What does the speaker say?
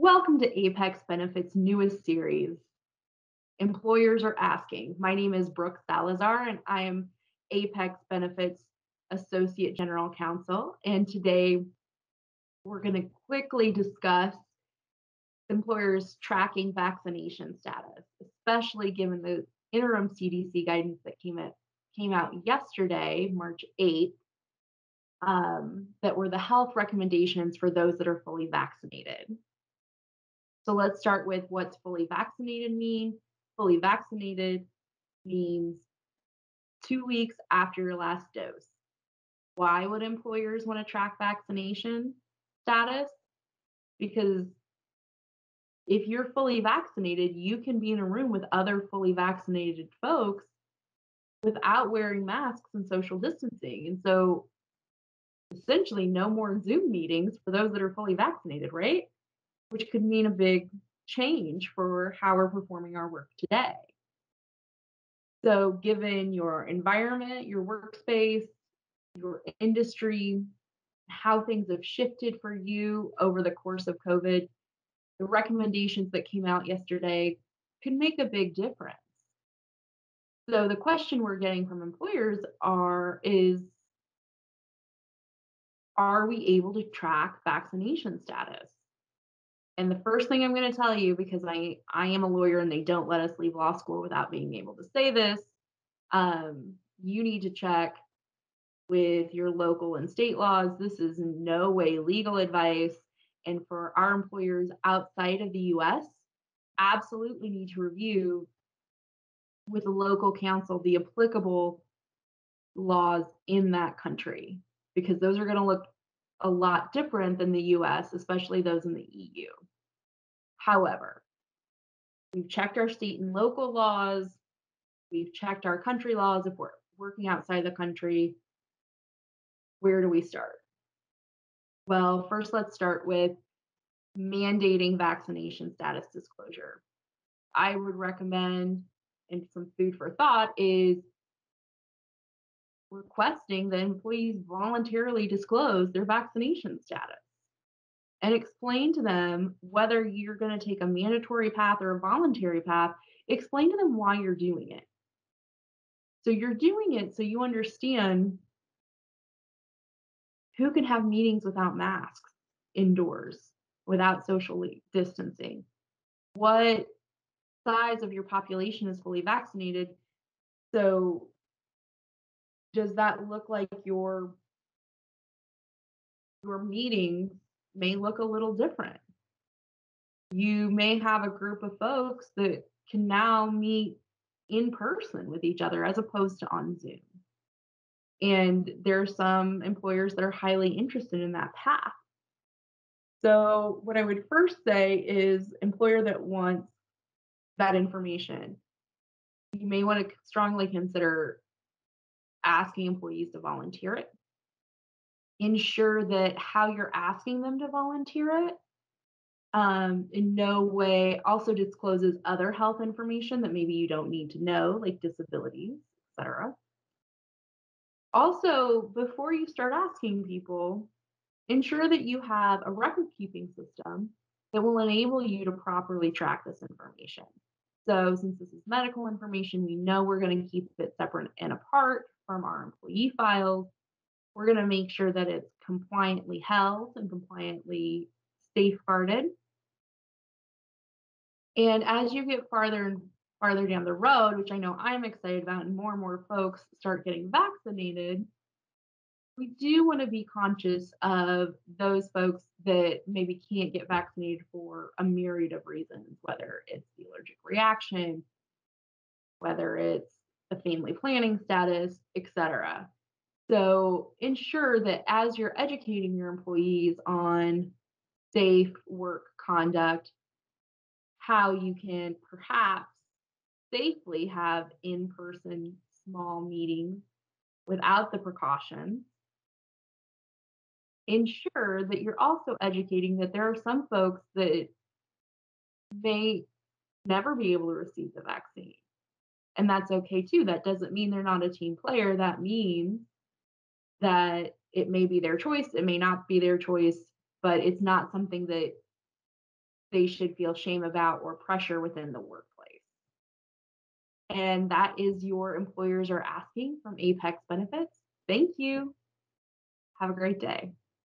Welcome to Apex Benefits' newest series, Employers Are Asking. My name is Brooke Salazar, and I am Apex Benefits Associate General Counsel. And today we're going to quickly discuss employers tracking vaccination status, especially given the interim CDC guidance that came out yesterday, March 8th, that were the health recommendations for those that are fully vaccinated. So let's start with what's fully vaccinated mean. Fully vaccinated means 2 weeks after your last dose. Why would employers want to track vaccination status? Because if you're fully vaccinated, you can be in a room with other fully vaccinated folks without wearing masks and social distancing. And so essentially no more Zoom meetings for those that are fully vaccinated, right? Which could mean a big change for how we're performing our work today. So, given your environment, your workspace, your industry, how things have shifted for you over the course of COVID, the recommendations that came out yesterday can make a big difference. So, the question we're getting from employers are we able to track vaccination status? And the first thing I'm going to tell you, because I am a lawyer and they don't let us leave law school without being able to say this, you need to check with your local and state laws. This is in no way legal advice. And for our employers outside of the US, absolutely need to review with a local counsel the applicable laws in that country, because those are going to look a lot different than the US, especially those in the EU. However, we've checked our state and local laws, we've checked our country laws. If we're working outside the country, where do we start? Well, first, let's start with mandating vaccination status disclosure. I would recommend, and some food for thought, is requesting that employees voluntarily disclose their vaccination status and explain to them whether you're going to take a mandatory path or a voluntary path. Explain to them why you're doing it. So you're doing it so you understand who can have meetings without masks indoors, without socially distancing. What size of your population is fully vaccinated? So does that look like your meetings may look a little different? You may have a group of folks that can now meet in person with each other as opposed to on Zoom. And there are some employers that are highly interested in that path. So, what I would first say is, employer that wants that information, you may want to strongly consider asking employees to volunteer it. Ensure that how you're asking them to volunteer it in no way also discloses other health information that maybe you don't need to know, like disabilities, etc. Also, before you start asking people, ensure that you have a record keeping system that will enable you to properly track this information. So, since this is medical information, we know we're going to keep it separate and apart from our employee files. We're going to make sure that it's compliantly held and compliantly safeguarded. And as you get farther and farther down the road, which I know I'm excited about, and more folks start getting vaccinated, we do want to be conscious of those folks that maybe can't get vaccinated for a myriad of reasons, whether it's the allergic reaction, whether it's the family planning status, etc. So ensure that as you're educating your employees on safe work conduct, how you can perhaps safely have in-person small meetings without the precautions. Ensure that you're also educating that there are some folks that may never be able to receive the vaccine. And that's okay too. That doesn't mean they're not a team player. That means that it may be their choice, it may not be their choice, but it's not something that they should feel shame about or pressure within the workplace. And that is your employers are asking from Apex Benefits. Thank you. Have a great day.